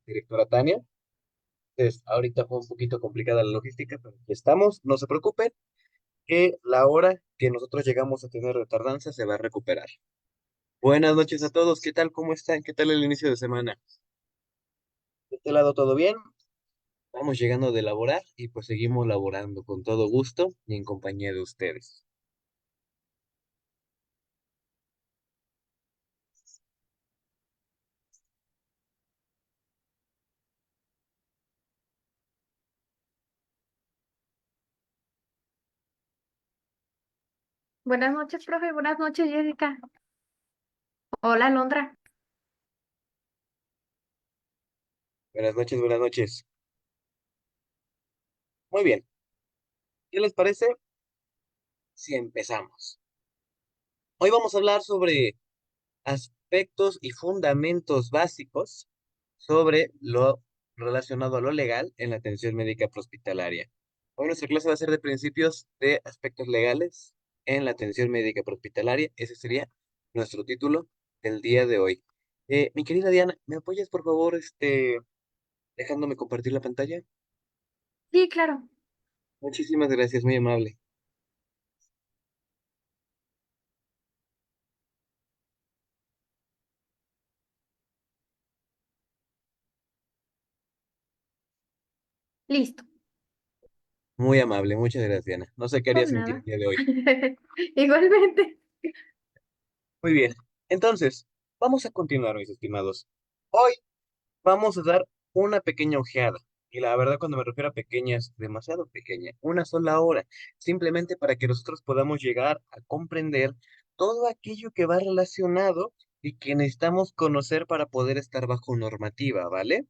directora Tania. Entonces, ahorita fue un poquito complicada la logística, pero aquí estamos. No se preocupen, que la hora que nosotros llegamos a tener de tardanza se va a recuperar. Buenas noches a todos, ¿qué tal? ¿Cómo están? ¿Qué tal el inicio de semana? De este lado, ¿todo bien? Vamos llegando de laborar y pues seguimos laborando con todo gusto y en compañía de ustedes. Buenas noches, profe. Buenas noches, Jessica. Hola, Londra. Buenas noches, buenas noches. Muy bien, ¿qué les parece si empezamos? Hoy vamos a hablar sobre aspectos y fundamentos básicos sobre lo relacionado a lo legal en la atención médica prehospitalaria. Hoy nuestra clase va a ser de principios de aspectos legales en la atención médica prehospitalaria. Ese sería nuestro título del día de hoy. Mi querida Diana, ¿me apoyas por favor, dejándome compartir la pantalla? Sí, claro. Muchísimas gracias, muy amable. Listo. Muy amable, muchas gracias, Diana. No sé qué haría Por sin ti el nada. día de hoy. Igualmente. Muy bien, entonces, vamos a continuar, mis estimados. Hoy vamos a dar una pequeña ojeada. Y la verdad, cuando me refiero a pequeña, es demasiado pequeña. Una sola hora. Simplemente para que nosotros podamos llegar a comprender todo aquello que va relacionado y que necesitamos conocer para poder estar bajo normativa, ¿vale?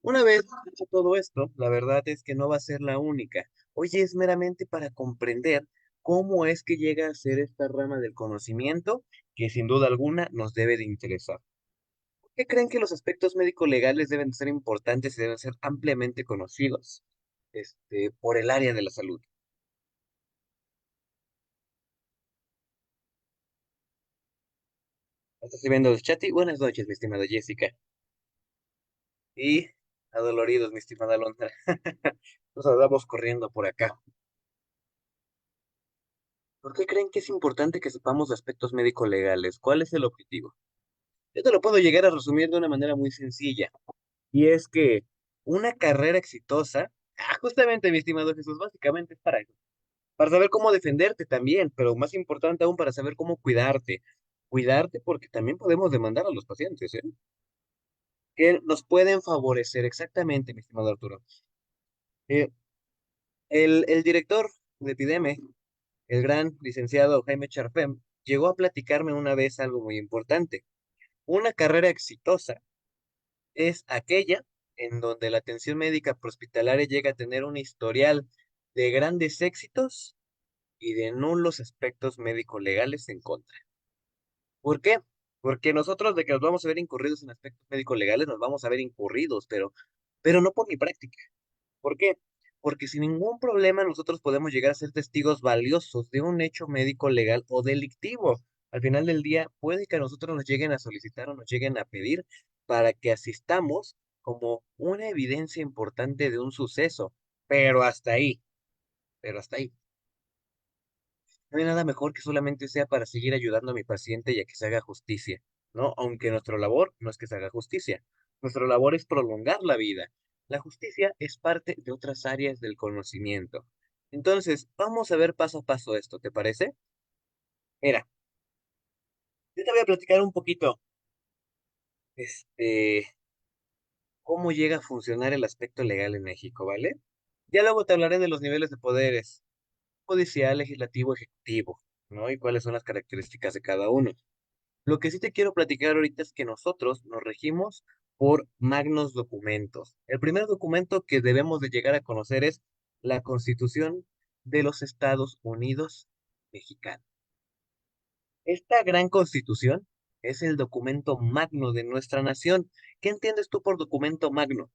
Una vez hecho todo esto, la verdad es que no va a ser la única. Hoy es meramente para comprender cómo es que llega a ser esta rama del conocimiento que sin duda alguna nos debe de interesar. ¿Qué creen que los aspectos médico-legales deben ser importantes y deben ser ampliamente conocidos, por el área de la salud? Estoy viendo el chat y buenas noches, mi estimada Jessica. Y adoloridos, mi estimada Alondra. Nos andamos corriendo por acá. ¿Por qué creen que es importante que sepamos de aspectos médico-legales? ¿Cuál es el objetivo? Yo te lo puedo llegar a resumir de una manera muy sencilla. Y es que una carrera exitosa, justamente, mi estimado Jesús, básicamente es para eso. Para saber cómo defenderte también, pero más importante aún para saber cómo cuidarte. Cuidarte porque también podemos demandar a los pacientes, ¿eh? Que nos pueden favorecer, exactamente, mi estimado Arturo. Eh, el director de Epideme, el gran licenciado Jaime Charpem, llegó a platicarme una vez algo muy importante. Una carrera exitosa es aquella en donde la atención médica prehospitalaria llega a tener un historial de grandes éxitos y de nulos aspectos médico-legales en contra. ¿Por qué? Porque nosotros de que nos vamos a ver incurridos en aspectos médico-legales, nos vamos a ver incurridos, pero no por mi práctica. ¿Por qué? Porque sin ningún problema nosotros podemos llegar a ser testigos valiosos de un hecho médico legal o delictivo. Al final del día, puede que a nosotros nos lleguen a solicitar o nos lleguen a pedir para que asistamos como una evidencia importante de un suceso, pero hasta ahí, pero hasta ahí. No hay nada mejor que solamente sea para seguir ayudando a mi paciente y a que se haga justicia, ¿no? Aunque nuestra labor no es que se haga justicia, nuestra labor es prolongar la vida. La justicia es parte de otras áreas del conocimiento. Entonces, vamos a ver paso a paso esto, ¿te parece? Mira, yo te voy a platicar un poquito, este, cómo llega a funcionar el aspecto legal en México, ¿vale? Ya luego te hablaré de los niveles de poderes, judicial, legislativo, ejecutivo, ¿no? Y cuáles son las características de cada uno. Lo que sí te quiero platicar ahorita es que nosotros nos regimos por magnos documentos. El primer documento que debemos de llegar a conocer es la Constitución de los Estados Unidos Mexicanos. Esta gran Constitución es el documento magno de nuestra nación. ¿Qué entiendes tú por documento magno?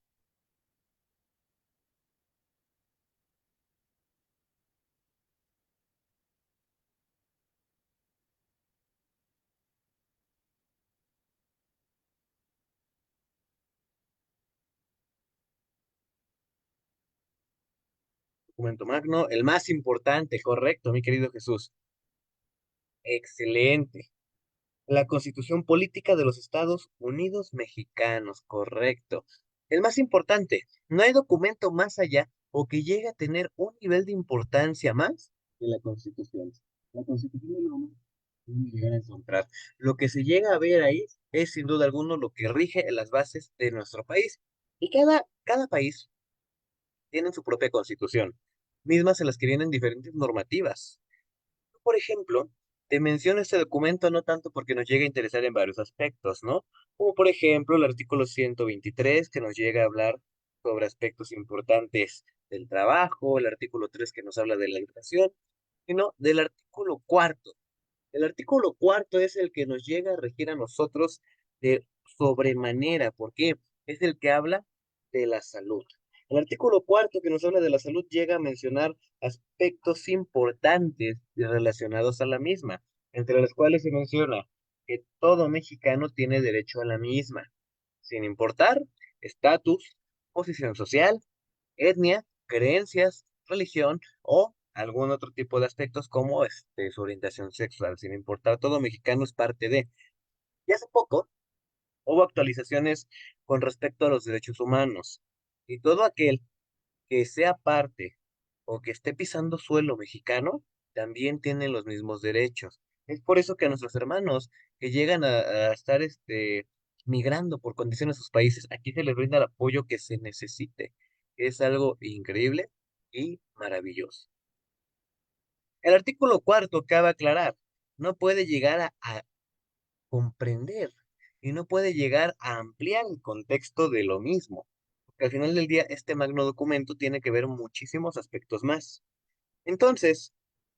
documento magno, el más importante, correcto, mi querido Jesús. Excelente. La Constitución Política de los Estados Unidos Mexicanos, correcto. El más importante, no hay documento más allá o que llegue a tener un nivel de importancia más que la Constitución. La Constitución es lo más que uno llega a encontrar. Lo que se llega a ver ahí es sin duda alguna lo que rige las bases de nuestro país. Y cada país tiene su propia constitución, mismas en las que vienen diferentes normativas. Por ejemplo, te menciono este documento no tanto porque nos llega a interesar en varios aspectos, ¿no? Como por ejemplo el artículo 123 que nos llega a hablar sobre aspectos importantes del trabajo, el artículo 3 que nos habla de la educación, sino del artículo cuarto. El artículo cuarto es el que nos llega a regir a nosotros de sobremanera. ¿Por qué? Es el que habla de la salud. El artículo cuarto que nos habla de la salud llega a mencionar aspectos importantes y relacionados a la misma, entre los cuales se menciona que todo mexicano tiene derecho a la misma, sin importar estatus, posición social, etnia, creencias, religión o algún otro tipo de aspectos como su orientación sexual, sin importar, todo mexicano es parte de. Y hace poco hubo actualizaciones con respecto a los derechos humanos. Y todo aquel que sea parte o que esté pisando suelo mexicano también tiene los mismos derechos. Es por eso que a nuestros hermanos que llegan a estar migrando por condiciones a sus países, aquí se les brinda el apoyo que se necesite. Es algo increíble y maravilloso. El artículo cuarto cabe aclarar, no puede llegar a comprender y no puede llegar a ampliar el contexto de lo mismo, porque al final del día este magno documento tiene que ver muchísimos aspectos más. Entonces,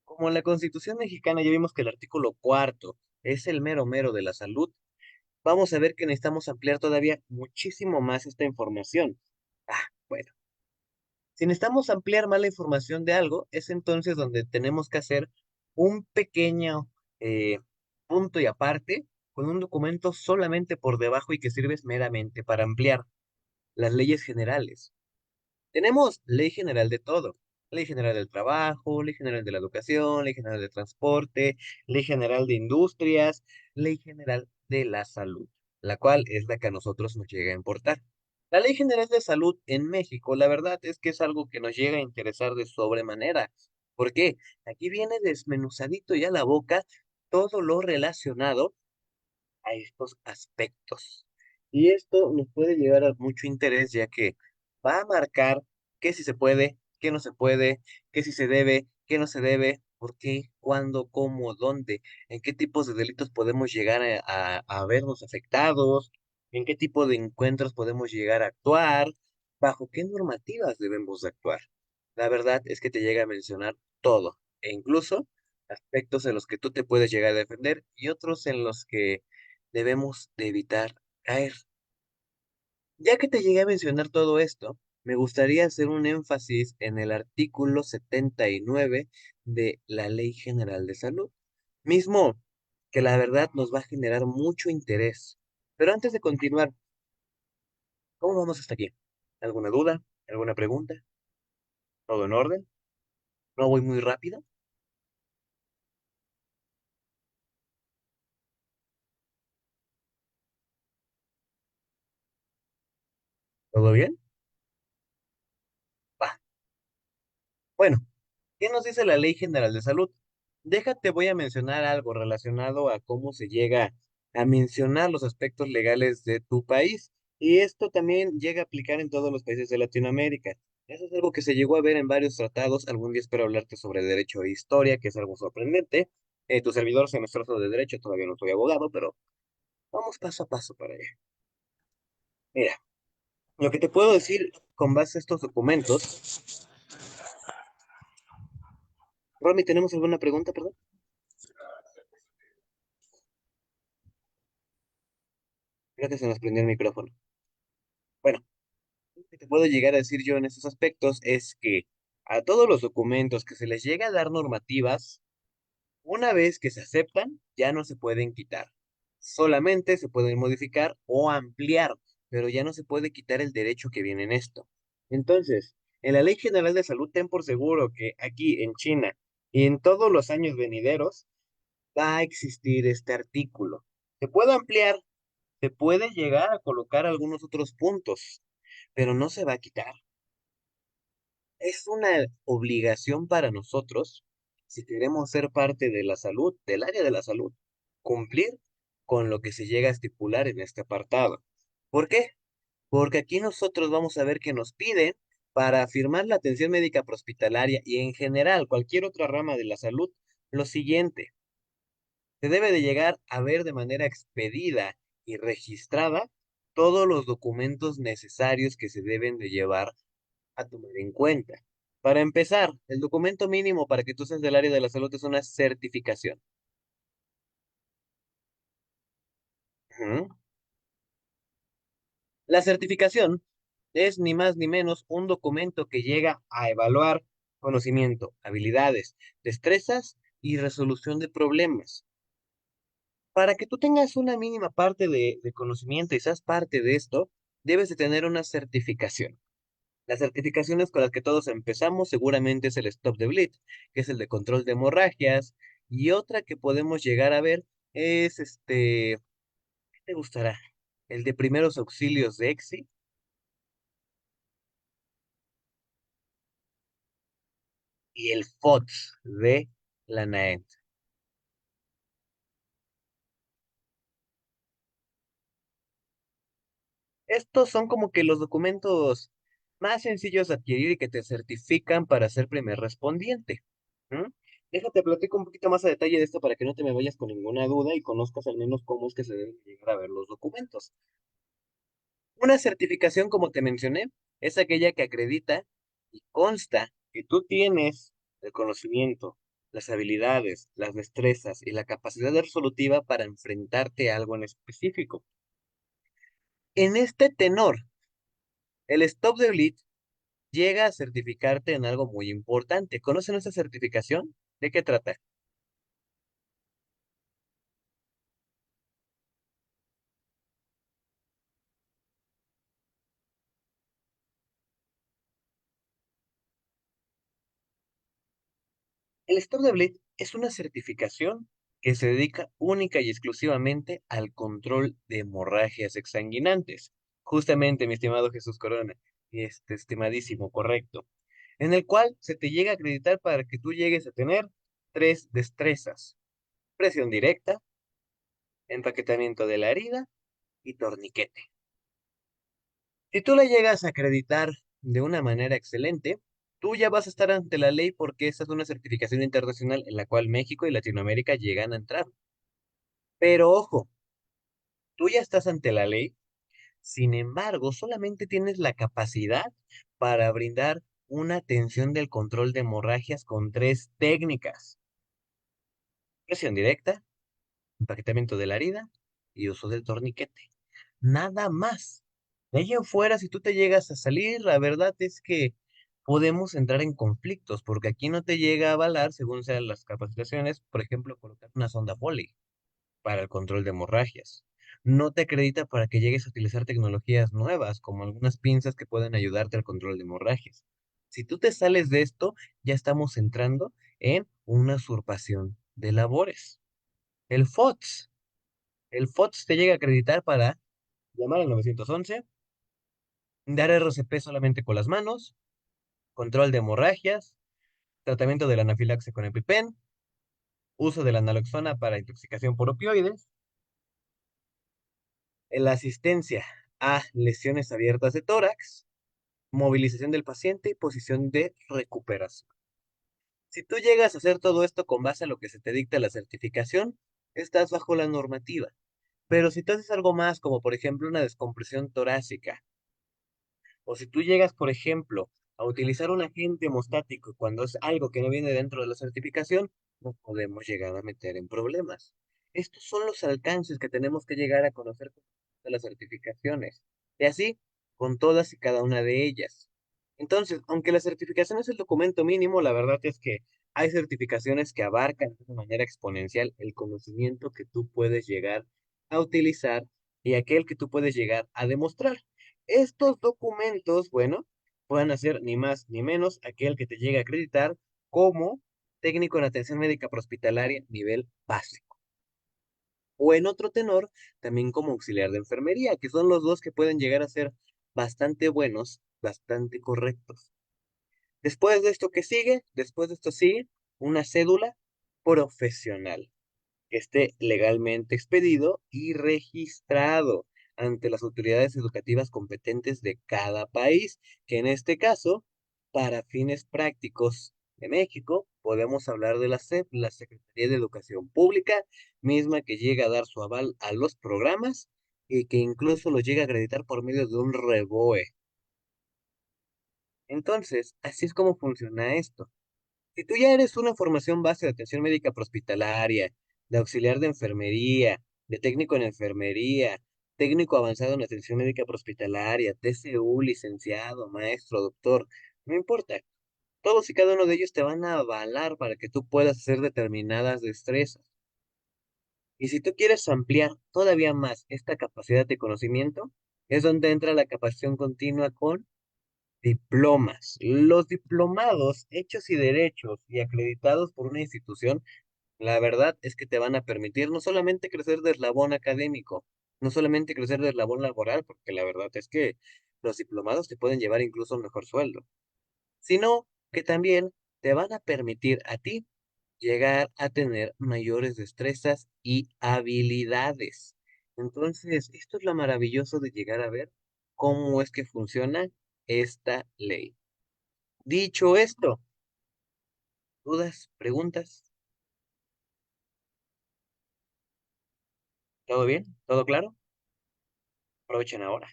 como en la Constitución mexicana ya vimos que el artículo cuarto es el mero mero de la salud, vamos a ver que necesitamos ampliar todavía muchísimo más esta información. Bueno, si necesitamos ampliar más la información de algo, es entonces donde tenemos que hacer un pequeño eh, punto y aparte con un documento solamente por debajo y que sirve meramente para ampliar las leyes generales. Tenemos ley general de todo. Ley general del trabajo, ley general de la educación, ley general de transporte, ley general de industrias, ley general de la salud, la cual es la que a nosotros nos llega a importar. La ley general de salud en México, la verdad es que es algo que nos llega a interesar de sobremanera. ¿Por qué? Aquí viene desmenuzadito ya la boca todo lo relacionado a estos aspectos. Y esto nos puede llevar a mucho interés, ya que va a marcar qué si se puede, qué no se puede, qué si se debe, qué no se debe, por qué, cuándo, cómo, dónde, en qué tipos de delitos podemos llegar a vernos afectados, en qué tipo de encuentros podemos llegar a actuar, bajo qué normativas debemos de actuar. La verdad es que te llega a mencionar todo, e incluso aspectos en los que tú te puedes llegar a defender y otros en los que debemos de evitar caer. Ya que te llegué a mencionar todo esto, me gustaría hacer un énfasis en el artículo 79 de la Ley General de Salud, mismo que la verdad nos va a generar mucho interés. Pero antes de continuar, ¿cómo vamos hasta aquí? ¿Alguna duda? ¿Alguna pregunta? ¿Todo en orden? ¿No voy muy rápido? ¿Todo bien? Va. Bueno, ¿qué nos dice la Ley General de Salud? Déjate, voy a mencionar algo relacionado a cómo se llega a mencionar los aspectos legales de tu país. Y esto también llega a aplicar en todos los países de Latinoamérica. Eso es algo que se llegó a ver en varios tratados. Algún día espero hablarte sobre derecho e historia, que es algo sorprendente. Tu servidor semestroso de derecho, todavía no soy abogado, pero vamos paso a paso para allá. Mira, lo que te puedo decir con base a estos documentos. Romy, ¿tenemos alguna pregunta, perdón? Creo que se nos prendió el micrófono. Bueno, lo que te puedo llegar a decir yo en estos aspectos es que a todos los documentos que se les llega a dar normativas, una vez que se aceptan, ya no se pueden quitar. Solamente se pueden modificar o ampliar, pero ya no se puede quitar el derecho que viene en esto. Entonces, En la Ley General de Salud, ten por seguro que aquí en China y en todos los años venideros va a existir este artículo. Se puede ampliar, se puede llegar a colocar algunos otros puntos, pero no se va a quitar. Es una obligación para nosotros, si queremos ser parte de la salud, del área de la salud, cumplir con lo que se llega a estipular en este apartado. ¿Por qué? Porque aquí nosotros vamos a ver que nos piden para firmar la atención médica prehospitalaria y en general cualquier otra rama de la salud, lo siguiente: se debe de llegar a ver de manera expedida y registrada todos los documentos necesarios que se deben de llevar a tomar en cuenta. Para empezar, el documento mínimo para que tú seas del área de la salud es una certificación. Ujú. La certificación es ni más ni menos un documento que llega a evaluar conocimiento, habilidades, destrezas y resolución de problemas. Para que tú tengas una mínima parte de conocimiento y seas parte de esto, debes de tener una certificación. Las certificaciones con las que todos empezamos seguramente es el Stop the Bleed, que es el de control de hemorragias, y otra que podemos llegar a ver es ¿qué te gustará? El de primeros auxilios de EXI y el FOTS de la NAED. Estos son como que los documentos más sencillos de adquirir y que te certifican para ser primer respondiente. ¿Mm? Déjate platico un poquito más a detalle de esto para que no te me vayas con ninguna duda y conozcas al menos cómo es que se deben llegar a ver los documentos. Una certificación, como te mencioné, es aquella que acredita y consta que tú tienes el conocimiento, las habilidades, las destrezas y la capacidad resolutiva para enfrentarte a algo en específico. En este tenor, el Stop the Bleed llega a certificarte en algo muy importante. ¿Conocen esa certificación? ¿De qué trata? El Stop the Bleed es una certificación que se dedica única y exclusivamente al control de hemorragias exsanguinantes. Justamente, mi estimado Jesús Corona, estimadísimo, correcto. En el cual se te llega a acreditar para que tú llegues a tener tres destrezas: presión directa, empaquetamiento de la herida y torniquete. Si tú la llegas a acreditar de una manera excelente, tú ya vas a estar ante la ley porque esta es una certificación internacional en la cual México y Latinoamérica llegan a entrar. Pero ojo, tú ya estás ante la ley, sin embargo, solamente tienes la capacidad para brindar una atención del control de hemorragias con tres técnicas: presión directa, empaquetamiento de la herida y uso del torniquete. Nada más. De ahí en fuera, si tú te llegas a salir, la verdad es que podemos entrar en conflictos, porque aquí no te llega a avalar, según sean las capacitaciones, por ejemplo, colocar una sonda Foley para el control de hemorragias. No te acredita para que llegues a utilizar tecnologías nuevas, como algunas pinzas que pueden ayudarte al control de hemorragias. Si tú te sales de esto, ya estamos entrando en una usurpación de labores. El FOTS. El FOTS te llega a acreditar para llamar al 911, dar RCP solamente con las manos, control de hemorragias, tratamiento de la anafilaxia con EpiPen, uso de la naloxona para intoxicación por opioides, la asistencia a lesiones abiertas de tórax, movilización del paciente y posición de recuperación. Si tú llegas a hacer todo esto con base a lo que se te dicta la certificación, estás bajo la normativa. Pero si tú haces algo más, como por ejemplo una descompresión torácica, o si tú llegas, por ejemplo, a utilizar un agente hemostático cuando es algo que no viene dentro de la certificación, nos podemos llegar a meter en problemas. Estos son los alcances que tenemos que llegar a conocer de las certificaciones. Y así, con todas y cada una de ellas. Entonces, aunque la certificación es el documento mínimo, la verdad es que hay certificaciones que abarcan de una manera exponencial el conocimiento que tú puedes llegar a utilizar y aquel que tú puedes llegar a demostrar. Estos documentos, bueno, puedan hacer ni más ni menos aquel que te llegue a acreditar como técnico en atención médica prehospitalaria nivel básico. O en otro tenor, también como auxiliar de enfermería, que son los dos que pueden llegar a ser bastante buenos, bastante correctos. Después de esto, ¿qué sigue? Después de esto sigue una cédula profesional que esté legalmente expedido y registrado ante las autoridades educativas competentes de cada país, que en este caso, para fines prácticos de México, podemos hablar de la SEP, la Secretaría de Educación Pública, misma que llega a dar su aval a los programas y que incluso los llega a acreditar por medio de un REBOE. Entonces, así es como funciona esto. Si tú ya eres una formación base de atención médica prehospitalaria, de auxiliar de enfermería, de técnico en enfermería, técnico avanzado en atención médica prehospitalaria, TCU, licenciado, maestro, doctor, no importa. Todos y cada uno de ellos te van a avalar para que tú puedas hacer determinadas destrezas. Y si tú quieres ampliar todavía más esta capacidad de conocimiento, es donde entra la capacitación continua con diplomas. Los diplomados hechos y derechos y acreditados por una institución, la verdad es que te van a permitir no solamente crecer de eslabón académico, no solamente crecer de eslabón laboral, porque la verdad es que los diplomados te pueden llevar incluso a un mejor sueldo, sino que también te van a permitir a ti llegar a tener mayores destrezas y habilidades. Entonces, esto es lo maravilloso de llegar a ver cómo es que funciona esta ley. Dicho esto, ¿dudas, preguntas? ¿Todo bien? ¿Todo claro? Aprovechen ahora.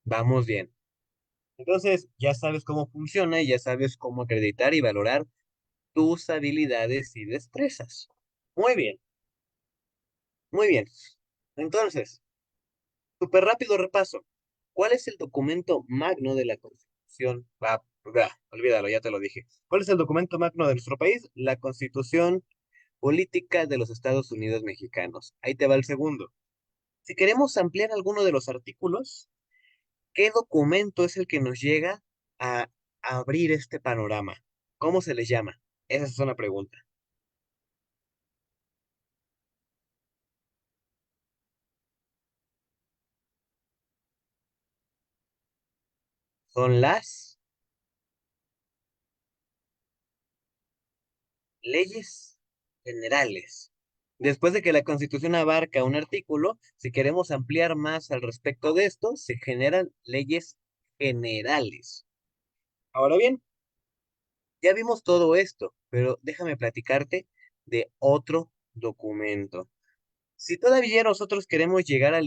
Vamos bien. Entonces, ya sabes cómo funciona y ya sabes cómo acreditar y valorar tus habilidades y destrezas. Muy bien, muy bien. Entonces, súper rápido repaso. ¿Cuál es el documento magno de la Constitución? Olvídalo, ya te lo dije. ¿Cuál es el documento magno de nuestro país? La Constitución Política de los Estados Unidos Mexicanos. Ahí te va el segundo. Si queremos ampliar alguno de los artículos, ¿qué documento es el que nos llega a abrir este panorama? ¿Cómo se les llama? Esa es una pregunta. Son las leyes generales. Después de que la Constitución abarca un artículo, si queremos ampliar más al respecto de esto, se generan leyes generales. Ahora bien, ya vimos todo esto, pero déjame platicarte de otro documento. Si todavía nosotros queremos llegar a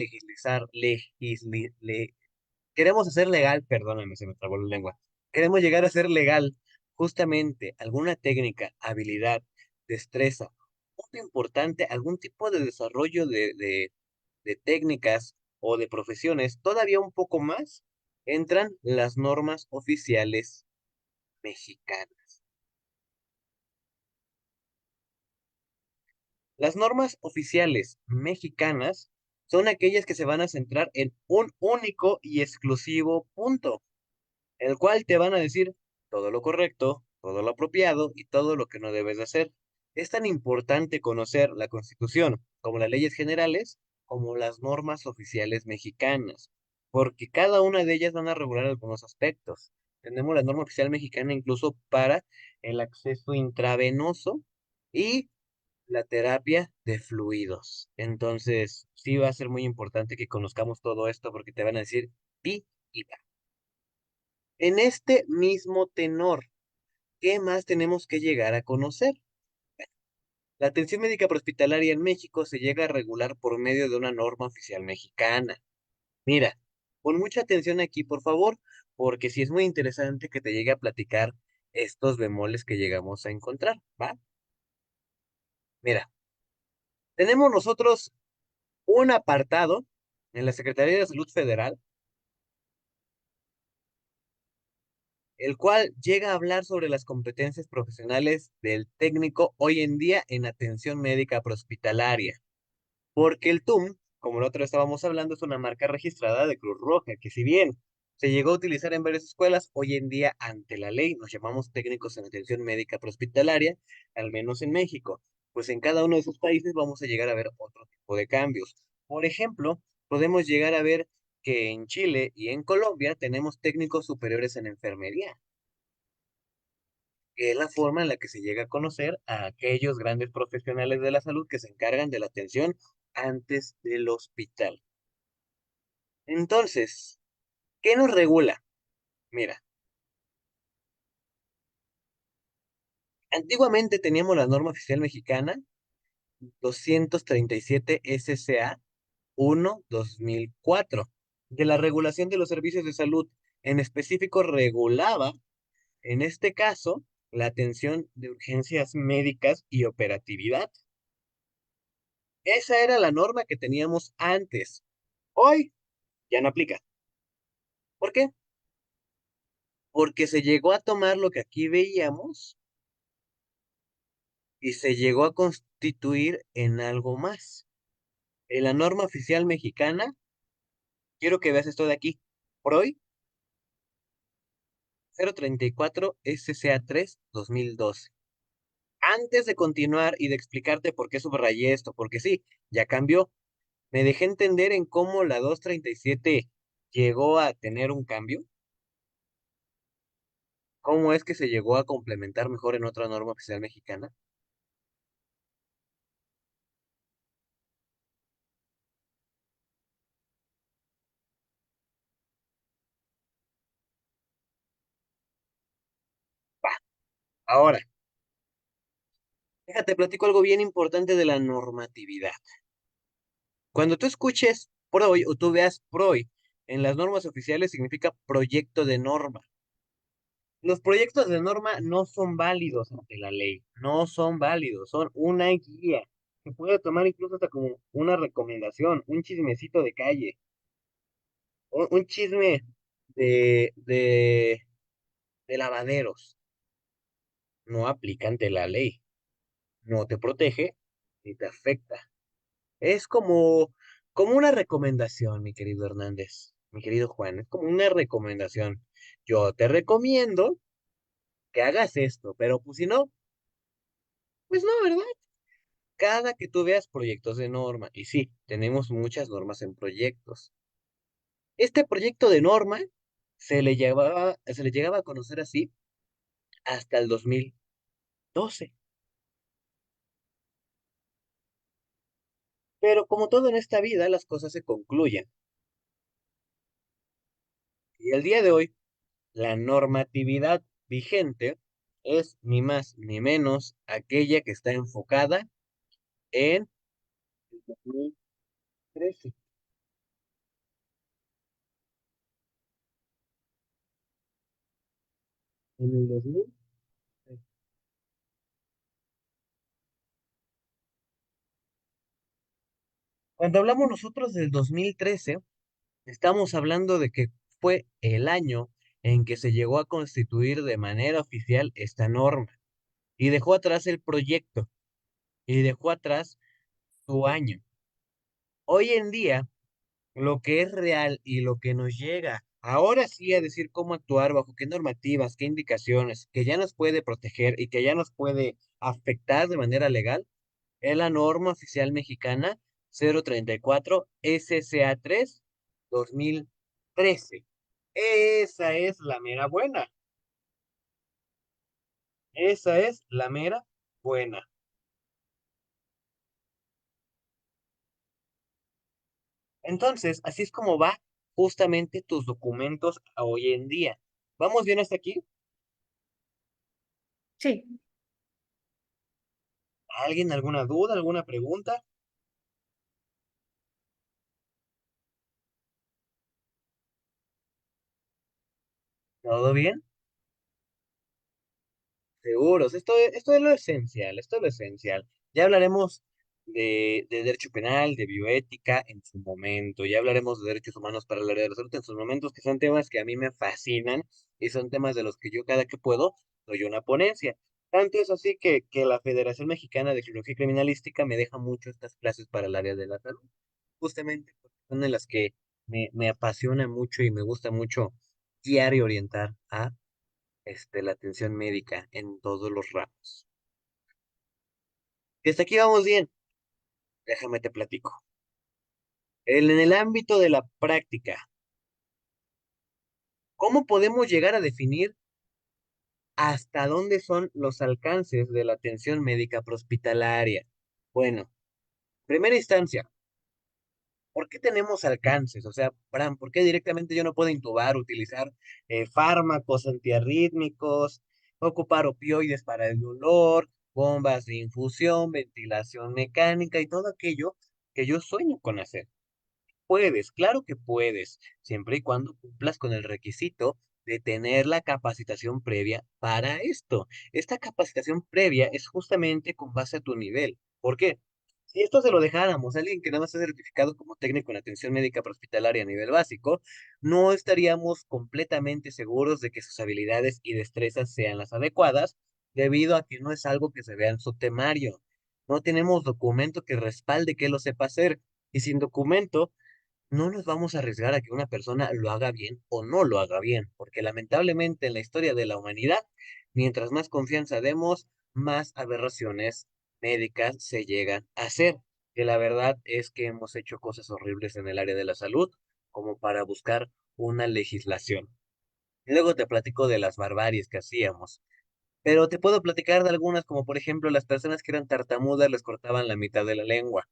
queremos hacer legal, perdóname, se me trabó la lengua, queremos llegar a ser legal justamente alguna técnica, habilidad, destreza, punto importante, algún tipo de desarrollo de técnicas o de profesiones, todavía un poco más, entran las normas oficiales mexicanas. Las normas oficiales mexicanas son aquellas que se van a centrar en un único y exclusivo punto, el cual te van a decir todo lo correcto, todo lo apropiado y todo lo que no debes de hacer. Es tan importante conocer la Constitución como las leyes generales como las normas oficiales mexicanas, porque cada una de ellas van a regular algunos aspectos. Tenemos la norma oficial mexicana incluso para el acceso intravenoso y la terapia de fluidos. Entonces, sí va a ser muy importante que conozcamos todo esto porque te van a decir pi y pa. En este mismo tenor, ¿qué más tenemos que llegar a conocer? La atención médica prehospitalaria en México se llega a regular por medio de una norma oficial mexicana. Mira, pon mucha atención aquí, por favor, porque sí es muy interesante que te llegue a platicar estos bemoles que llegamos a encontrar, ¿va? Mira, tenemos nosotros un apartado en la Secretaría de Salud Federal, el cual llega a hablar sobre las competencias profesionales del técnico hoy en día en atención médica prehospitalaria. Porque el TUM, como la otra vez estábamos hablando, es una marca registrada de Cruz Roja, que si bien se llegó a utilizar en varias escuelas, hoy en día ante la ley nos llamamos técnicos en atención médica prehospitalaria, al menos en México. Pues en cada uno de esos países vamos a llegar a ver otro tipo de cambios. Por ejemplo, podemos llegar a ver que en Chile y en Colombia tenemos técnicos superiores en enfermería, que es la forma en la que se llega a conocer a aquellos grandes profesionales de la salud que se encargan de la atención antes del hospital. Entonces, ¿qué nos regula? Mira, antiguamente teníamos la norma oficial mexicana 237 SCA 1/2004 de la regulación de los servicios de salud. En específico, regulaba, en este caso, la atención de urgencias médicas y operatividad. Esa era la norma que teníamos antes. Hoy ya no aplica. ¿Por qué? Porque se llegó a tomar lo que aquí veíamos y se llegó a constituir en algo más. En la norma oficial mexicana, quiero que veas esto de aquí. PROI 034 SCA3 2012. Antes de continuar y de explicarte por qué subrayé esto, porque sí, ya cambió, me dejé entender en cómo la 237 llegó a tener un cambio, cómo es que se llegó a complementar mejor en otra norma oficial mexicana. Ahora, déjate, platico algo bien importante de la normatividad. Cuando tú escuches PROI o tú veas PROI en las normas oficiales, significa proyecto de norma. Los proyectos de norma no son válidos ante la ley, no son válidos, son una guía. Se puede tomar incluso hasta como una recomendación, un chismecito de calle, un chisme de, de, de lavaderos. No aplica ante la ley, no te protege ni te afecta. Es como una recomendación, mi querido Hernández, mi querido Juan, es como una recomendación. Yo te recomiendo que hagas esto, pero pues si no, pues no, ¿verdad? Cada que tú veas proyectos de norma, y sí, tenemos muchas normas en proyectos. Este proyecto de norma se le llegaba a conocer así hasta el 2012. Pero como todo en esta vida, las cosas se concluyen. Y el día de hoy, la normatividad vigente es ni más ni menos aquella que está enfocada en el 2013. En el 2013. Cuando hablamos nosotros del 2013, estamos hablando de que fue el año en que se llegó a constituir de manera oficial esta norma y dejó atrás el proyecto y dejó atrás su año. Hoy en día, lo que es real y lo que nos llega ahora sí a decir cómo actuar, bajo qué normativas, qué indicaciones, que ya nos puede proteger y que ya nos puede afectar de manera legal, es la norma oficial mexicana 034 SCA3 2013. Esa es la mera buena. Esa es la mera buena. Entonces, así es como va justamente tus documentos a hoy en día. ¿Vamos bien hasta aquí? Sí, ¿Alguien alguna duda, alguna pregunta? ¿Todo bien? Seguros. Esto es lo esencial, esto es lo esencial. Ya hablaremos de derecho penal, de bioética en su momento. Ya hablaremos de derechos humanos para el área de la salud en sus momentos, que son temas que a mí me fascinan y son temas de los que yo cada que puedo doy una ponencia. Tanto es así que la Federación Mexicana de Criminología y Criminalística me deja mucho estas clases para el área de la salud, justamente porque son de las que me apasiona mucho y me gusta mucho guiar y orientar a la atención médica en todos los ramos. Y hasta aquí vamos bien, déjame te platico. En el ámbito de la práctica, ¿cómo podemos llegar a definir hasta dónde son los alcances de la atención médica prehospitalaria? Bueno, primera instancia, ¿por qué tenemos alcances? O sea, Bram, ¿por qué directamente yo no puedo intubar, utilizar fármacos antiarrítmicos, ocupar opioides para el dolor, bombas de infusión, ventilación mecánica y todo aquello que yo sueño con hacer? Puedes, claro que puedes, siempre y cuando cumplas con el requisito de tener la capacitación previa para esto. Esta capacitación previa es justamente con base a tu nivel. ¿Por qué? Si esto se lo dejáramos a alguien que nada más está certificado como técnico en atención médica prehospitalaria a nivel básico, no estaríamos completamente seguros de que sus habilidades y destrezas sean las adecuadas, debido a que no es algo que se vea en su temario. No tenemos documento que respalde que lo sepa hacer. Y sin documento, no nos vamos a arriesgar a que una persona lo haga bien o no lo haga bien, porque lamentablemente en la historia de la humanidad, mientras más confianza demos, más aberraciones médicas se llegan a hacer. Que la verdad es que hemos hecho cosas horribles en el área de la salud como para buscar una legislación. Luego te platico de las barbaries que hacíamos, pero te puedo platicar de algunas, como por ejemplo las personas que eran tartamudas les cortaban la mitad de la lengua.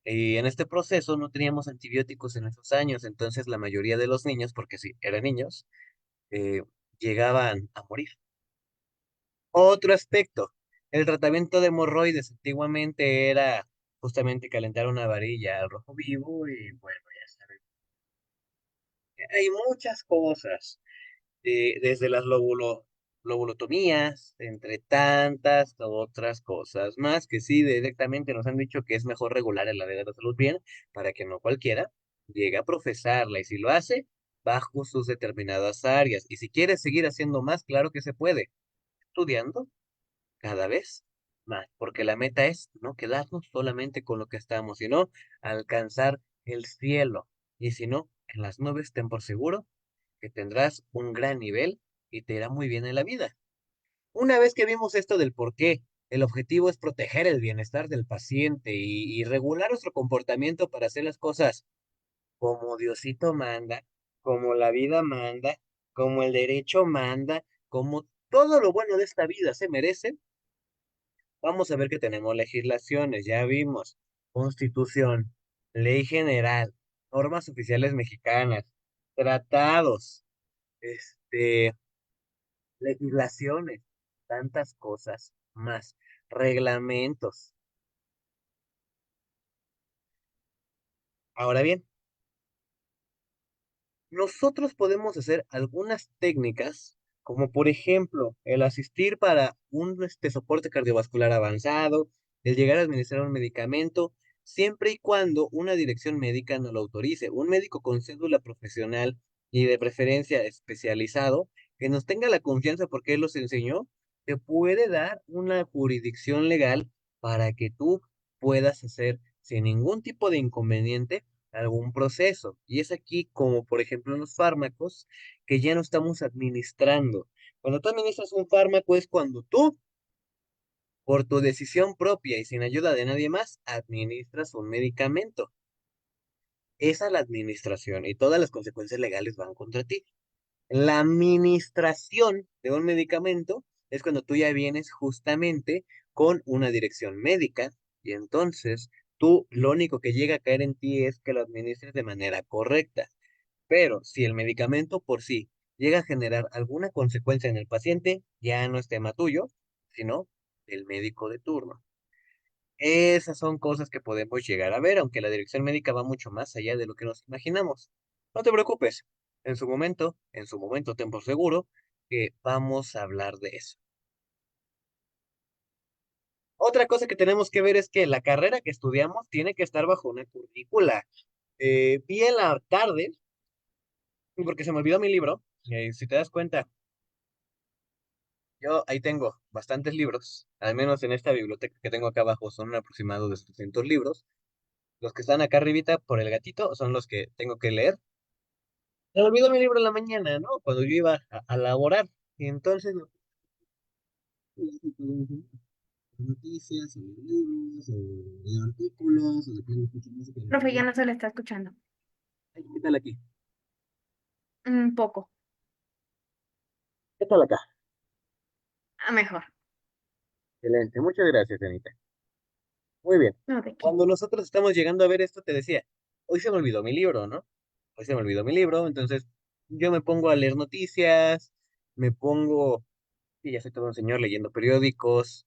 Y en este proceso no teníamos antibióticos en esos años, entonces la mayoría de los niños, porque sí, eran niños, eh, llegaban a morir. Otro aspecto, el tratamiento de hemorroides antiguamente era justamente calentar una varilla al rojo vivo y bueno, ya saben, hay muchas cosas, desde las lobulotomías, entre tantas otras cosas más que sí directamente nos han dicho que es mejor regular el área de la salud bien para que no cualquiera llegue a profesarla y si lo hace bajo sus determinadas áreas. Y si quiere seguir haciendo más, claro que se puede, estudiando cada vez más, porque la meta es no quedarnos solamente con lo que estamos, sino alcanzar el cielo. Y si no, en las nubes, ten por seguro que tendrás un gran nivel y te irá muy bien en la vida. Una vez que vimos esto del por qué, el objetivo es proteger el bienestar del paciente y regular nuestro comportamiento para hacer las cosas como Diosito manda, como la vida manda, como el derecho manda, como todo lo bueno de esta vida se merece. Vamos a ver que tenemos legislaciones, ya vimos, Constitución, Ley General, normas oficiales mexicanas, tratados, este, legislaciones, tantas cosas más, reglamentos. Ahora bien, nosotros podemos hacer algunas técnicas, como por ejemplo el asistir para un soporte cardiovascular avanzado, el llegar a administrar un medicamento, siempre y cuando una dirección médica no lo autorice. Un médico con cédula profesional y de preferencia especializado, que nos tenga la confianza porque él los enseñó, te puede dar una jurisdicción legal para que tú puedas hacer sin ningún tipo de inconveniente algún proceso. Y es aquí como, por ejemplo, en los fármacos que ya no estamos administrando. Cuando tú administras un fármaco es cuando tú, por tu decisión propia y sin ayuda de nadie más, administras un medicamento. Esa es la administración y todas las consecuencias legales van contra ti. La administración de un medicamento es cuando tú ya vienes justamente con una dirección médica y entonces tú lo único que llega a caer en ti es que lo administres de manera correcta. Pero si el medicamento por sí llega a generar alguna consecuencia en el paciente, ya no es tema tuyo, sino del médico de turno. Esas son cosas que podemos llegar a ver, aunque la dirección médica va mucho más allá de lo que nos imaginamos. No te preocupes, en su momento, ten por seguro que vamos a hablar de eso. Otra cosa que tenemos que ver es que la carrera que estudiamos tiene que estar bajo una currícula. Vi en la tarde, porque se me olvidó mi libro, si te das cuenta, yo ahí tengo. bastantes libros, al menos en esta biblioteca que tengo acá abajo son un aproximado de 700 libros. Los que están acá arribita por el gatito son los que tengo que leer. Me olvidó mi libro en la mañana, ¿no? Cuando yo iba a laborar. Y entonces, noticias, o libros, o leo artículos, o de plano escucho música en Profe, ya internet. no se le está escuchando. Ay, ¿qué tal aquí? Un poco. ¿Qué tal acá? Mejor. Excelente, muchas gracias, Anita. Muy bien. No, ¿de qué? Cuando nosotros estamos llegando a ver esto, te decía, hoy se me olvidó mi libro, ¿no? Hoy se me olvidó mi libro, entonces yo me pongo a leer noticias, me pongo, y ya soy todo un señor leyendo periódicos,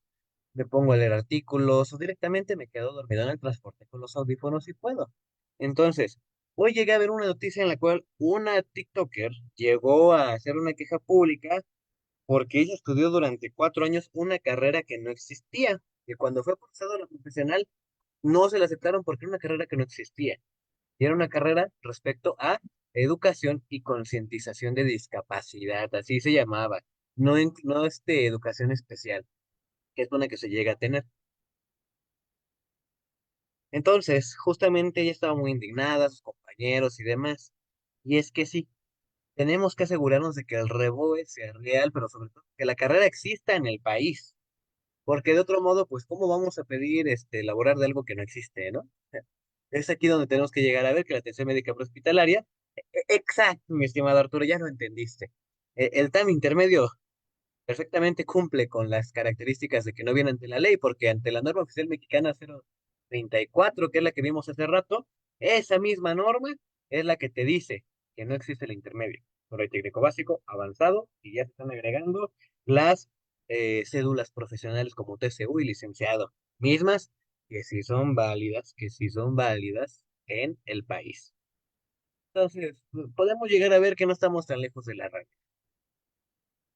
me pongo a leer artículos, o directamente me quedo dormido en el transporte con los audífonos si puedo. Entonces, hoy llegué a ver una noticia en la cual una TikToker llegó a hacer una queja pública porque ella estudió durante 4 años una carrera que no existía, que cuando fue cursada la profesional no se la aceptaron porque era una carrera que no existía. Y era una carrera respecto a educación y concientización de discapacidad, así se llamaba. No, no educación especial, que es una que se llega a tener. Entonces, justamente ella estaba muy indignada, sus compañeros y demás. Y es que sí, tenemos que asegurarnos de que el REBOE sea real, pero sobre todo que la carrera exista en el país. Porque de otro modo, pues, ¿cómo vamos a pedir elaborar de algo que no existe, ¿no? Es aquí donde tenemos que llegar a ver que la atención médica prehospitalaria, exacto, mi estimado Arturo, ya lo entendiste. El TAM intermedio perfectamente cumple con las características de que no viene ante la ley, porque ante la norma oficial mexicana 034, que es la que vimos hace rato, esa misma norma es la que te dice que no existe el intermedio. Solo hay técnico básico, avanzado, y ya se están agregando las cédulas profesionales como TCU y licenciado, mismas que sí son válidas en el país. Entonces, podemos llegar a ver que no estamos tan lejos de la realidad.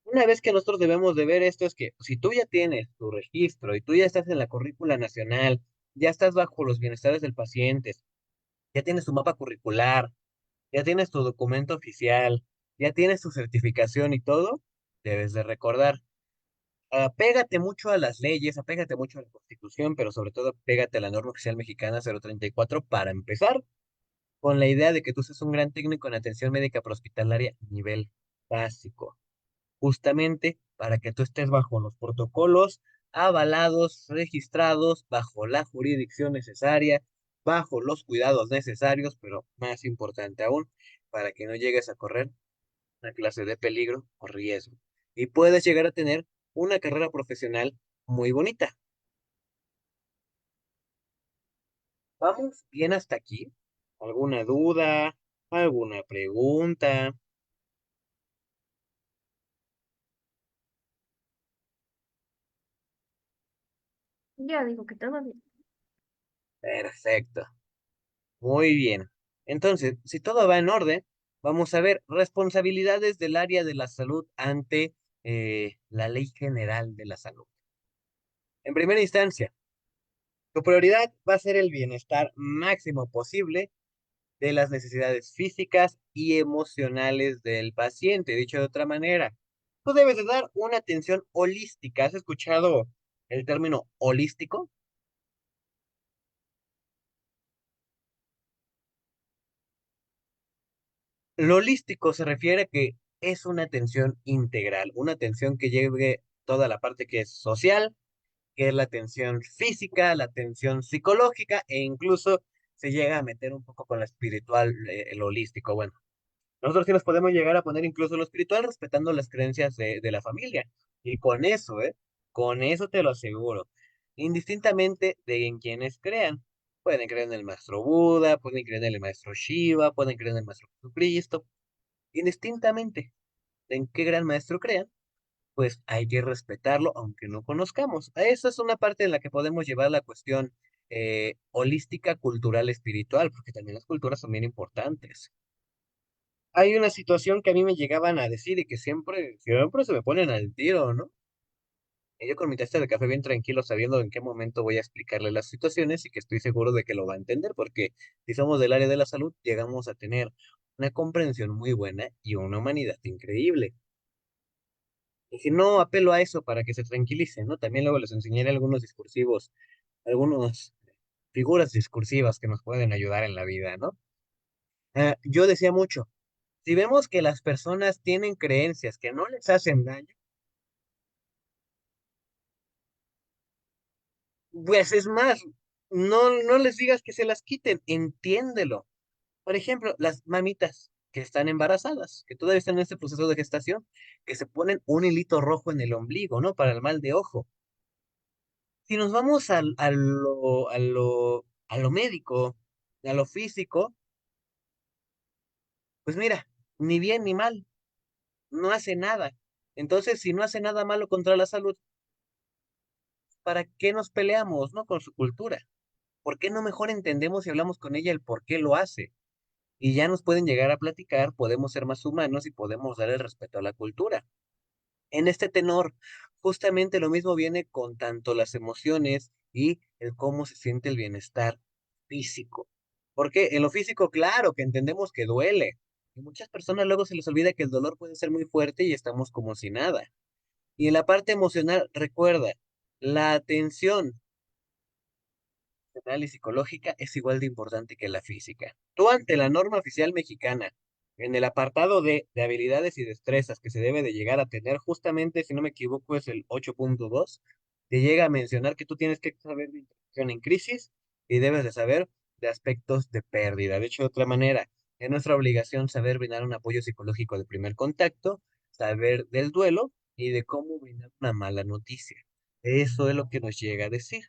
Una vez que nosotros debemos de ver esto es que si tú ya tienes tu registro y tú ya estás en la currícula nacional, ya estás bajo los bienestares del paciente, ya tienes tu mapa curricular, ya tienes tu documento oficial, ya tienes tu certificación y todo, debes de recordar, apégate mucho a las leyes, apégate mucho a la Constitución, pero sobre todo apégate a la norma oficial mexicana 034 para empezar, con la idea de que tú seas un gran técnico en atención médica prehospitalaria nivel básico, justamente para que tú estés bajo los protocolos avalados, registrados, bajo la jurisdicción necesaria, bajo los cuidados necesarios, pero más importante aún, para que no llegues a correr una clase de peligro o riesgo. Y puedes llegar a tener una carrera profesional muy bonita. ¿Vamos bien hasta aquí? ¿Alguna duda? ¿Alguna pregunta? Yo digo que todo bien. Perfecto. Muy bien. Entonces, si todo va en orden, vamos a ver responsabilidades del área de la salud ante la Ley General de la Salud. En primera instancia, tu prioridad va a ser el bienestar máximo posible de las necesidades físicas y emocionales del paciente. Dicho de otra manera, tú debes de dar una atención holística. ¿Has escuchado el término holístico? Lo holístico se refiere a que es una atención integral, una atención que lleve toda la parte que es social, que es la atención física, la atención psicológica e incluso se llega a meter un poco con la espiritual, el holístico. Bueno, nosotros sí nos podemos llegar a poner incluso lo espiritual respetando las creencias de la familia. Y con eso, con eso te lo aseguro, indistintamente de en quienes crean. Pueden creer en el maestro Buda, pueden creer en el maestro Shiva, pueden creer en el maestro Jesucristo, indistintamente de en qué gran maestro crean, pues hay que respetarlo aunque no conozcamos. Esa es una parte en la que podemos llevar la cuestión holística, cultural, espiritual, porque también las culturas son bien importantes. Hay una situación que a mí me llegaban a decir y que siempre se me ponen al tiro, ¿no? Y yo con mi taza de café bien tranquilo, sabiendo en qué momento voy a explicarle las situaciones y que estoy seguro de que lo va a entender, porque si somos del área de la salud, llegamos a tener una comprensión muy buena y una humanidad increíble. Y si no, apelo a eso para que se tranquilicen, ¿no? También luego les enseñaré algunos discursivos, algunas figuras discursivas que nos pueden ayudar en la vida, ¿no? Yo decía mucho, si vemos que las personas tienen creencias que no les hacen daño, pues es más, no les digas que se las quiten, entiéndelo. Por ejemplo, las mamitas que están embarazadas, que todavía están en este proceso de gestación, que se ponen un hilito rojo en el ombligo, ¿no? Para el mal de ojo. Si nos vamos a lo médico, a lo físico, pues mira, ni bien ni mal, no hace nada. Entonces, si no hace nada malo contra la salud, ¿para qué nos peleamos, no? Con su cultura. ¿Por qué no mejor entendemos y hablamos con ella el por qué lo hace? Y ya nos pueden llegar a platicar, podemos ser más humanos y podemos dar el respeto a la cultura. En este tenor, justamente lo mismo viene con tanto las emociones y el cómo se siente el bienestar físico. Porque en lo físico, claro, que entendemos que duele. Y muchas personas luego se les olvida que el dolor puede ser muy fuerte y estamos como si nada. Y en la parte emocional, recuerda, la atención emocional y psicológica es igual de importante que la física. Tú ante la norma oficial mexicana, en el apartado de habilidades y destrezas que se debe de llegar a tener, justamente, si no me equivoco, es el 8.2, te llega a mencionar que tú tienes que saber de interacción en crisis y debes de saber de aspectos de pérdida. De hecho, de otra manera, es nuestra obligación saber brindar un apoyo psicológico de primer contacto, saber del duelo y de cómo brindar una mala noticia. Eso es lo que nos llega a decir.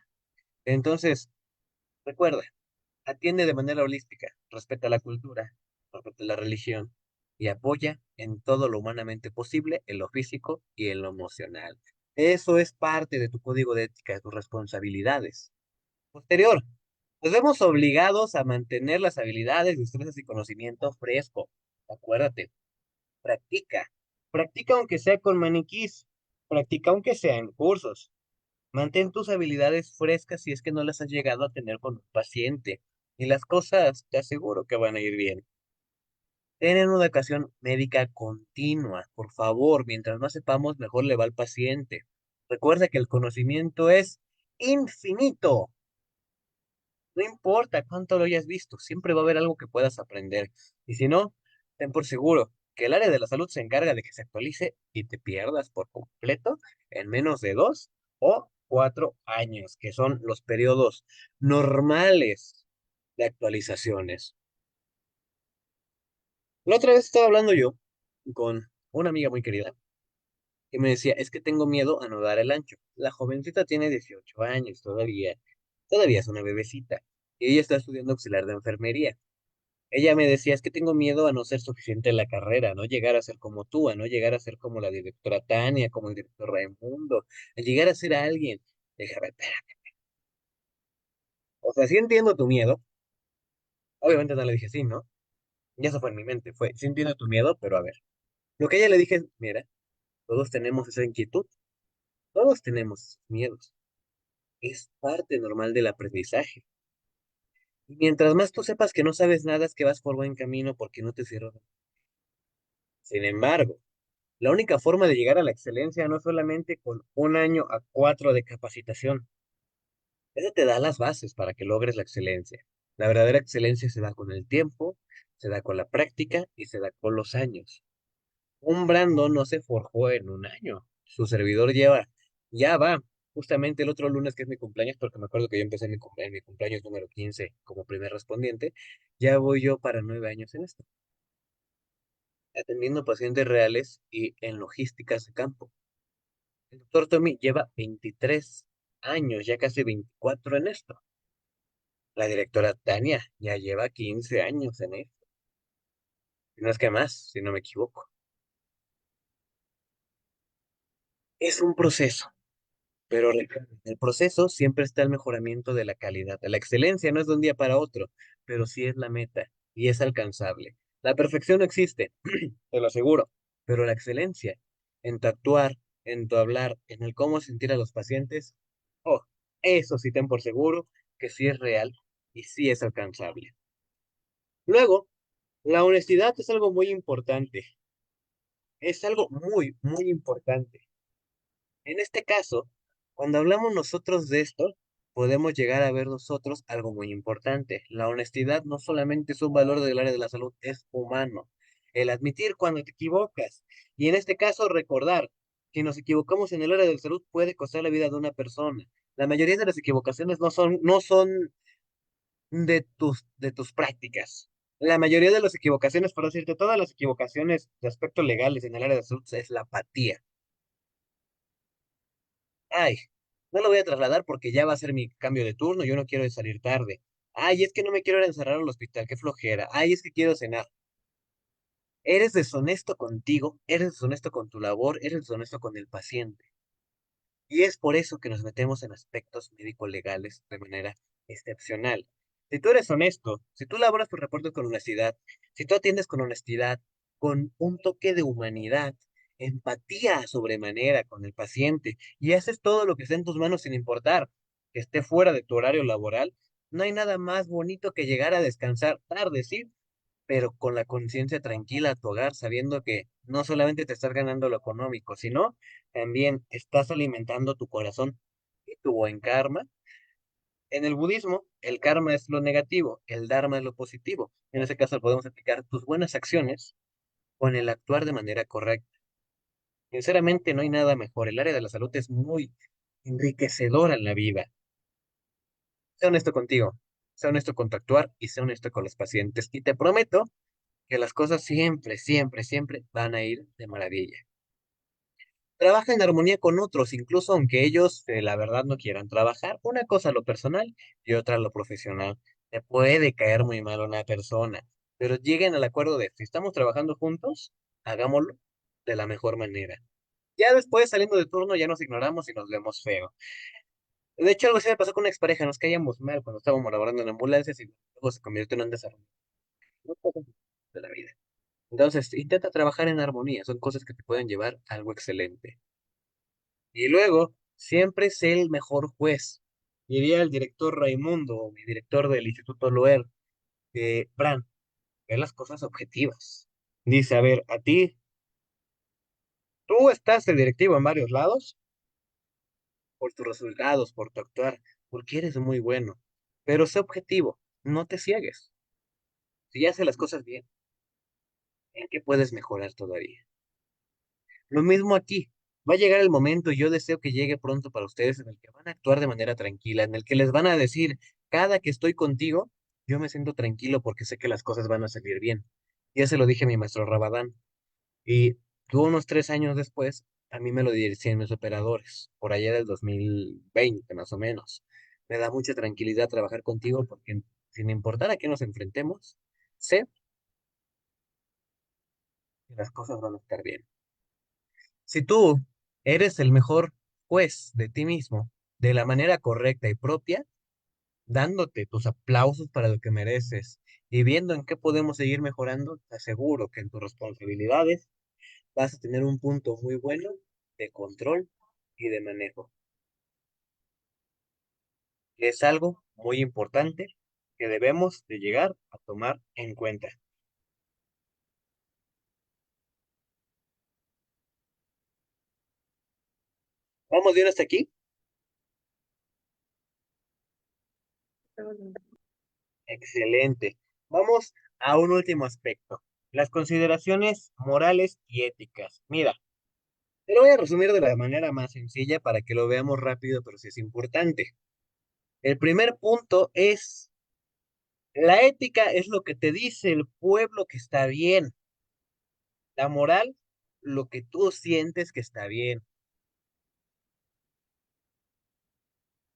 Entonces, recuerda, atiende de manera holística, respeta la cultura, respeta la religión y apoya en todo lo humanamente posible, en lo físico y en lo emocional. Eso es parte de tu código de ética, de tus responsabilidades. Posterior, nos vemos obligados a mantener las habilidades, destrezas y conocimiento fresco. Acuérdate, practica. Practica aunque sea con maniquís. Practica aunque sea en cursos. Mantén tus habilidades frescas si es que no las has llegado a tener con un paciente. Y las cosas te aseguro que van a ir bien. Ten una educación médica continua, por favor. Mientras más sepamos, mejor le va al paciente. Recuerda que el conocimiento es infinito. No importa cuánto lo hayas visto, siempre va a haber algo que puedas aprender. Y si no, ten por seguro que el área de la salud se encarga de que se actualice y te pierdas por completo en menos de 2 o 4 años, que son los periodos normales de actualizaciones. La otra vez estaba hablando yo con una amiga muy querida y me decía, es que tengo miedo a no dar el ancho. La jovencita tiene 18 años todavía es una bebecita y ella está estudiando auxiliar de enfermería. Ella me decía, es que tengo miedo a no ser suficiente en la carrera, a no llegar a ser como tú, a no llegar a ser como la directora Tania, como el director Raimundo, a llegar a ser alguien. Déjame, espérame. O sea, sí entiendo tu miedo. Obviamente no le dije sí, ¿no? Y eso fue en mi mente, sí entiendo tu miedo, pero a ver. Lo que ella le dije es, mira, todos tenemos esa inquietud, todos tenemos esos miedos. Es parte normal del aprendizaje. Y mientras más tú sepas que no sabes nada, es que vas por buen camino porque no te cierras. Sin embargo, la única forma de llegar a la excelencia no es solamente con 1 año a 4 de capacitación. Eso te da las bases para que logres la excelencia. La verdadera excelencia se da con el tiempo, se da con la práctica y se da con los años. Un Brandon no se forjó en un año. Su servidor ya va. Justamente el otro lunes, que es mi cumpleaños, porque me acuerdo que yo empecé en mi cumpleaños número 15 como primer respondiente, ya voy yo para 9 años en esto, atendiendo pacientes reales y en logísticas de campo. El doctor Tommy lleva 23 años, ya casi 24 en esto. La directora Tania ya lleva 15 años en esto. Y no es que más, si no me equivoco. Es un proceso, pero recuerda, en el proceso siempre está el mejoramiento de la calidad. La excelencia no es de un día para otro, pero sí es la meta y es alcanzable. La perfección no existe, te lo aseguro, pero la excelencia en tu actuar, en tu hablar, en el cómo sentir a los pacientes, oh, eso sí ten por seguro que sí es real y sí es alcanzable. Luego, la honestidad es algo muy importante. Es algo muy, muy importante. En este caso, cuando hablamos nosotros de esto, podemos llegar a ver nosotros algo muy importante. La honestidad no solamente es un valor del área de la salud, es humano. El admitir cuando te equivocas. Y en este caso, recordar que nos equivocamos en el área de la salud puede costar la vida de una persona. La mayoría de las equivocaciones no son de tus prácticas. La mayoría de las equivocaciones, por decirte, todas las equivocaciones de aspectos legales en el área de salud es la apatía. Ay, no lo voy a trasladar porque ya va a ser mi cambio de turno, yo no quiero salir tarde. Ay, es que no me quiero ir a encerrar al hospital, qué flojera. Ay, es que quiero cenar. Eres deshonesto contigo, eres deshonesto con tu labor, eres deshonesto con el paciente. Y es por eso que nos metemos en aspectos médico-legales de manera excepcional. Si tú eres honesto, si tú elaboras tus reportes con honestidad, si tú atiendes con honestidad, con un toque de humanidad, empatía sobremanera con el paciente, y haces todo lo que esté en tus manos sin importar que esté fuera de tu horario laboral, no hay nada más bonito que llegar a descansar tarde, sí, pero con la conciencia tranquila a tu hogar, sabiendo que no solamente te estás ganando lo económico, sino también estás alimentando tu corazón y tu buen karma. En el budismo, el karma es lo negativo, el dharma es lo positivo. En ese caso podemos aplicar tus buenas acciones con el actuar de manera correcta. Sinceramente, no hay nada mejor. El área de la salud es muy enriquecedora en la vida. Sé honesto contigo, sé honesto con tu actuar y sé honesto con los pacientes. Y te prometo que las cosas siempre, siempre, siempre van a ir de maravilla. Trabaja en armonía con otros, incluso aunque ellos, la verdad, no quieran trabajar. Una cosa lo personal y otra lo profesional. Te puede caer muy mal una persona, pero lleguen al acuerdo de, si estamos trabajando juntos, hagámoslo de la mejor manera. Ya después, saliendo de turno, ya nos ignoramos y nos vemos feo. De hecho, algo así me pasó con una expareja, nos caíamos mal cuando estábamos laborando en ambulancias y luego se convirtió en un desarrollo. No pasa de la vida. Entonces, intenta trabajar en armonía, son cosas que te pueden llevar a algo excelente. Y luego, siempre sé el mejor juez. Diría el director Raimundo, mi director del Instituto Loer, que, Bran, ve las cosas objetivas. Dice, a ver, a ti, tú estás de directivo en varios lados por tus resultados, por tu actuar, porque eres muy bueno. Pero sé objetivo, no te ciegues. Si ya haces las cosas bien, ¿en qué puedes mejorar todavía? Lo mismo aquí. Va a llegar el momento, y yo deseo que llegue pronto para ustedes, en el que van a actuar de manera tranquila, en el que les van a decir, cada que estoy contigo, yo me siento tranquilo porque sé que las cosas van a salir bien. Ya se lo dije a mi maestro Rabadán. Y tú unos 3 años después, a mí me lo decían mis operadores, por allá del 2020 más o menos. Me da mucha tranquilidad trabajar contigo porque sin importar a qué nos enfrentemos, sé que las cosas van a estar bien. Si tú eres el mejor juez de ti mismo, de la manera correcta y propia, dándote tus aplausos para lo que mereces y viendo en qué podemos seguir mejorando, te aseguro que en tus responsabilidades vas a tener un punto muy bueno de control y de manejo, que es algo muy importante que debemos de llegar a tomar en cuenta. ¿Vamos bien hasta aquí? Excelente. Vamos a un último aspecto, las consideraciones morales y éticas. Mira, te lo voy a resumir de la manera más sencilla para que lo veamos rápido, pero sí es importante. El primer punto es, la ética es lo que te dice el pueblo que está bien. La moral, lo que tú sientes que está bien.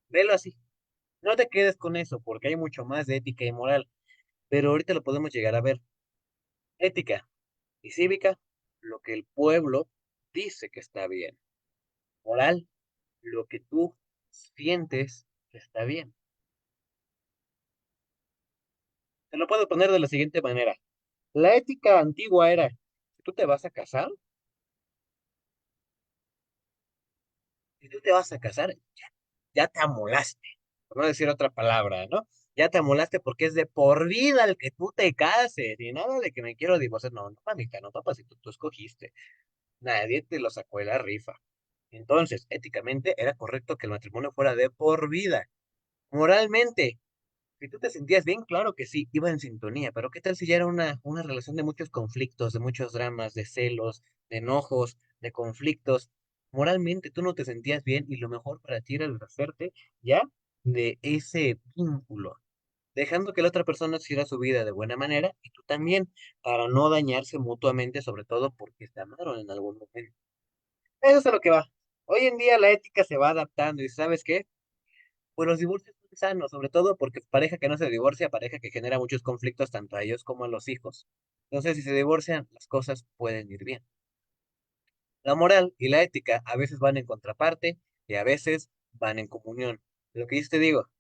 Velo así. No te quedes con eso, porque hay mucho más de ética y moral, pero ahorita lo podemos llegar a ver. Ética y cívica, lo que el pueblo dice que está bien. Moral, lo que tú sientes que está bien. Te lo puedo poner de la siguiente manera. La ética antigua era, si tú te vas a casar, si tú te vas a casar, ya te amolaste, por no decir otra palabra, ¿no? Ya te amolaste porque es de por vida el que tú te cases y nada de que me quiero divorciar. No, no, mamita, no, papacito, tú escogiste. Nadie te lo sacó de la rifa. Entonces, éticamente era correcto que el matrimonio fuera de por vida. Moralmente, si tú te sentías bien, claro que sí, iba en sintonía, pero ¿qué tal si ya era una relación de muchos conflictos, de muchos dramas, de celos, de enojos, de conflictos? Moralmente tú no te sentías bien y lo mejor para ti era deshacerte ya de ese vínculo, dejando que la otra persona hiciera su vida de buena manera y tú también, para no dañarse mutuamente, sobre todo porque se amaron en algún momento. Eso es a lo que va. Hoy en día la ética se va adaptando y ¿sabes qué? Pues los divorcios son sanos, sobre todo porque pareja que no se divorcia, pareja que genera muchos conflictos tanto a ellos como a los hijos. Entonces, si se divorcian, las cosas pueden ir bien. La moral y la ética a veces van en contraparte y a veces van en comunión. Lo que yo te digo,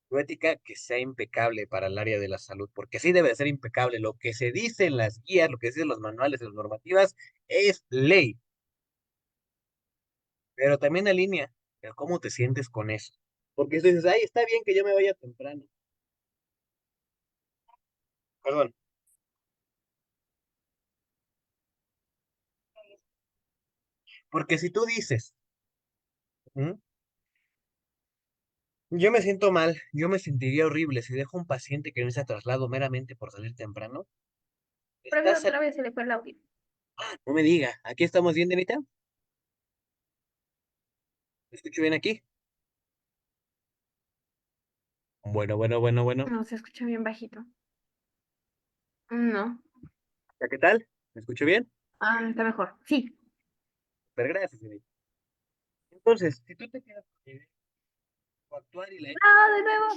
tu ética que sea impecable para el área de la salud, porque sí debe de ser impecable. Lo que se dice en las guías, lo que se dice en los manuales, en las normativas, es ley, pero también alinea el cómo te sientes con eso. Porque si dices, ay, está bien que yo me vaya temprano. Perdón. Porque si tú dices, "¿Mm? Yo me siento mal, yo me sentiría horrible si dejo a un paciente que necesita traslado meramente por salir temprano. Profe, Estás, otra vez se le fue el audio. no me diga, ¿aquí estamos bien, Denita? ¿Me escucho bien aquí? Bueno, bueno, bueno, bueno. No, se escucha bien bajito. No. ¿Ya qué tal? ¿Me escucho bien? Ah, está mejor. Sí. Pero gracias, Denita. Entonces, si tú te quedas con el actuar y la ética, Ah, de nuevo.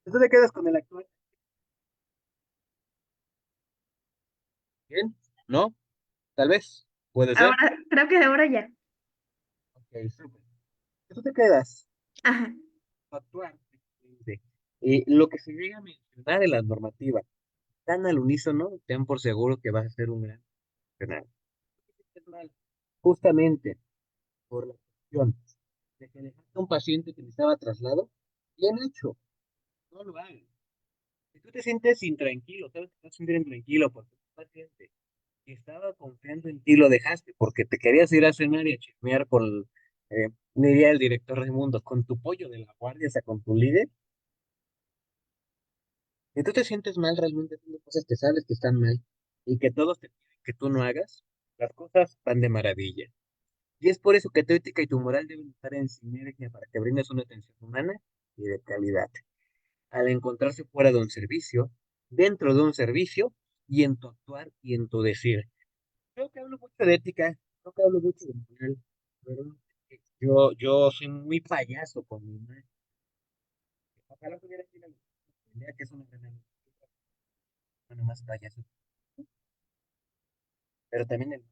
si tú te quedas con el actuar, ¿bien? ¿No? Tal vez. Puede ser. Ahora, creo que ahora ya. Ok, súper. Si tú te quedas Ajá. con actuar, y lo que se llega a mencionar en la normativa, tan al unísono, ten por seguro que vas a ser un gran profesional. Es mal, justamente por la cuestión de que dejaste a un paciente que necesitaba traslado, bien hecho, no lo hagas. Si tú te sientes intranquilo, sabes que te vas a sentir intranquilo porque un paciente que estaba confiando en ti lo dejaste porque te querías ir a cenar y a chismear con, diría el director Raimundo, con tu pollo de la guardia, o sea, con tu líder, y tú te sientes mal realmente haciendo cosas que sabes que están mal y que todos te piden que tú no hagas, las cosas van de maravilla. Y es por eso que tu ética y tu moral deben estar en sinergia para que brindes una atención humana y de calidad. Al encontrarse fuera de un servicio, dentro de un servicio y en tu actuar y en tu decir. Creo que hablo mucho de ética, creo que hablo mucho de moral, pero yo soy muy payaso con mi madre. Ojalá pudiera decir algo. Tendría que es una gran amiga, bueno, más payaso, pero también el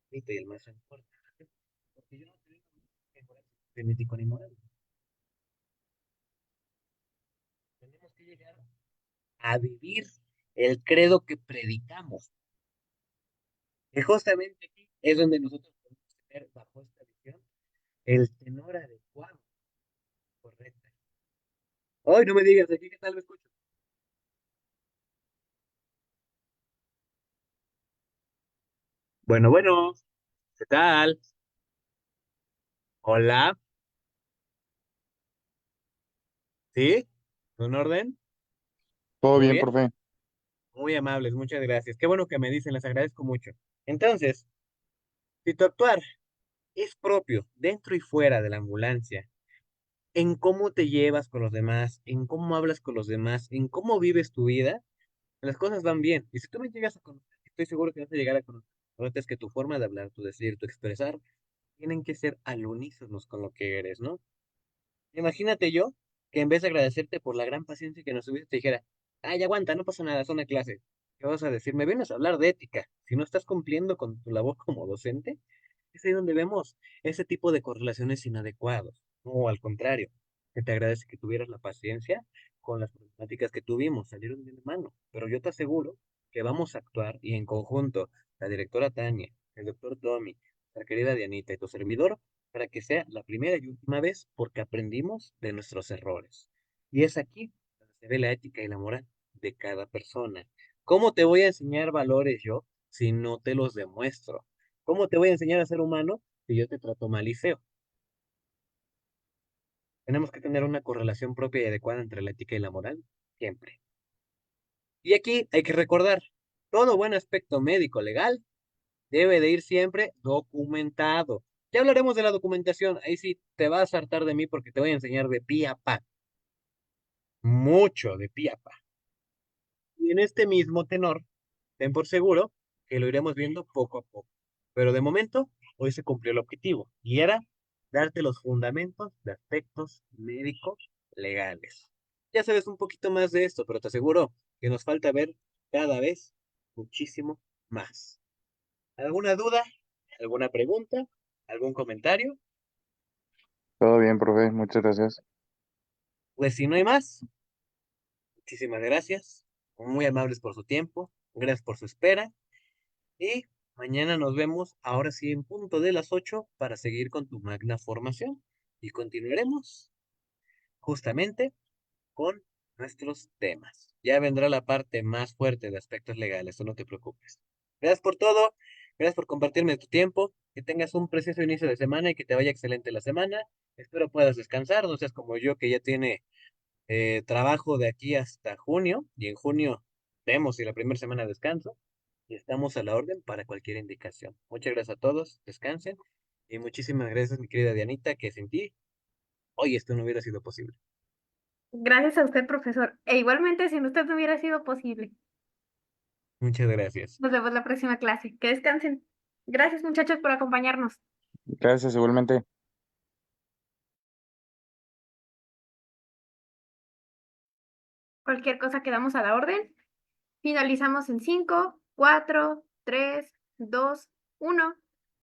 bonito y el más fuerte. Porque yo no tengo mejorar ni ético ni moral. Tenemos que llegar a vivir el credo que predicamos. Y justamente aquí es donde nosotros podemos tener bajo esta visión el tenor adecuado, correcto. Hoy no me digas aquí qué tal me escucho. Bueno, bueno, ¿qué tal? Hola, ¿sí? ¿Un orden? Todo ¿Todo bien, bien? profe. Muy amables, muchas gracias. Qué bueno que me dicen, les agradezco mucho. Entonces, si tu actuar es propio dentro y fuera de la ambulancia, en cómo te llevas con los demás, en cómo hablas con los demás, en cómo vives tu vida, las cosas van bien. Y si tú me llegas a conocer, estoy seguro que vas a llegar a conocer, es que tu forma de hablar, tu decir, tu expresar, tienen que ser al unísonos con lo que eres, ¿no? Imagínate yo que en vez de agradecerte por la gran paciencia que nos tuviste, te dijera, ay, aguanta, no pasa nada, es una clase. ¿Qué vas a decir? Me vienes a hablar de ética. Si no estás cumpliendo con tu labor como docente, es ahí donde vemos ese tipo de correlaciones inadecuadas. O al contrario, que te agradece que tuvieras la paciencia con las problemáticas que tuvimos, salieron de la mano. Pero yo te aseguro que vamos a actuar y en conjunto, la directora Tania, el doctor Tommy, la querida Dianita y tu servidor, para que sea la primera y última vez porque aprendimos de nuestros errores. Y es aquí donde se ve la ética y la moral de cada persona. ¿Cómo te voy a enseñar valores yo si no te los demuestro? ¿Cómo te voy a enseñar a ser humano si yo te trato mal y feo. Tenemos que tener una correlación propia y adecuada entre la ética y la moral, siempre. Y aquí hay que recordar, todo buen aspecto médico legal debe de ir siempre documentado. Ya hablaremos de la documentación, ahí sí te vas a hartar de mí porque te voy a enseñar de pie a pa, mucho de pie a pa. Y en este mismo tenor, ten por seguro que lo iremos viendo poco a poco. Pero de momento, hoy se cumplió el objetivo y era darte los fundamentos de aspectos médicos legales. Ya sabes un poquito más de esto, pero te aseguro que nos falta ver cada vez muchísimo más. ¿Alguna duda? ¿Alguna pregunta? ¿Algún comentario? Todo bien, profe, muchas gracias. Pues si no hay más, muchísimas gracias. Muy amables por su tiempo. Gracias por su espera. Y mañana nos vemos, ahora sí, en punto de las 8 para seguir con tu magna formación. Y continuaremos justamente con nuestros temas. Ya vendrá la parte más fuerte de aspectos legales, tú no te preocupes. Gracias por todo, gracias por compartirme tu tiempo, que tengas un precioso inicio de semana y que te vaya excelente la semana. Espero puedas descansar, no seas como yo que ya tiene trabajo de aquí hasta junio y en junio vemos si la primera semana descanso y estamos a la orden para cualquier indicación. Muchas gracias a todos, descansen y muchísimas gracias mi querida Dianita, que sin ti hoy esto no hubiera sido posible. Gracias a usted, profesor. E igualmente, sin usted no hubiera sido posible. Muchas gracias. Nos vemos la próxima clase. Que descansen. Gracias, muchachos, por acompañarnos. Gracias, igualmente. Cualquier cosa quedamos a la orden. Finalizamos en 5, 4, 3, 2, 1.